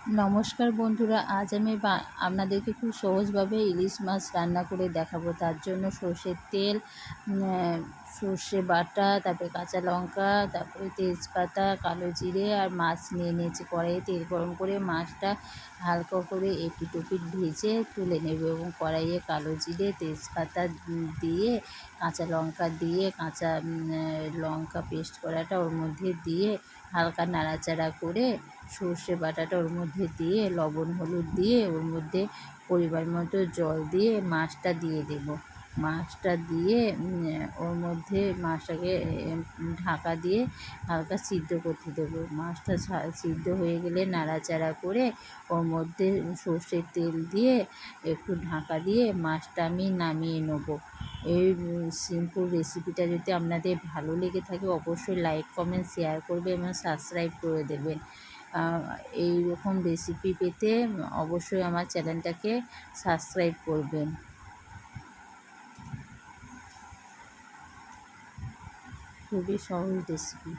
নমস্কার বন্ধুরা, আজ আমি আপনাদেরকে খুব সহজভাবে ইলিশ মাছ রান্না করে দেখাবো। তার জন্য সর্ষের তেল, সর্ষে বাটা, তারপরে কাঁচা লঙ্কা, তারপরে তেজপাতা, কালো জিরে আর মাছ নিয়ে নিয়েছি। কড়াইয়ে তেল গরম করে মাছটা হালকা করে এপিট ওপিট ভেজে তুলে নেব এবং কড়াইয়ে কালো জিরে, তেজপাতা দিয়ে, কাঁচা লঙ্কা দিয়ে, কাঁচা লঙ্কা পেস্ট করাটা ওর মধ্যে দিয়ে হালকা নাড়াচাড়া করে সর্ষে বাটাটা ওর মধ্যে দিয়ে লবণ হলুদ দিয়ে ওর মধ্যে পরিমাণ মতো জল দিয়ে মাছটা দিয়ে দেব। মাছটা দিয়ে ওর মধ্যে মাছটাকে ঢাকা দিয়ে হালকা সিদ্ধ করতে দেবো। মাছটা সিদ্ধ হয়ে গেলে নাড়াচাড়া করে ওর মধ্যে সর্ষের তেল দিয়ে একটু ঢাকা দিয়ে মাছটা আমি নামিয়ে নেব। এই সিম্পল রেসিপিটা যদি আপনাদের ভালো লেগে থাকে অবশ্যই লাইক কমেন্ট শেয়ার করবে এবং সাবস্ক্রাইব করে দেবেন। এই রকম রেসিপি পেতে অবশ্যই আমার চ্যানেলটাকে সাবস্ক্রাইব করবেন। খুবই সহজ রেসিপি।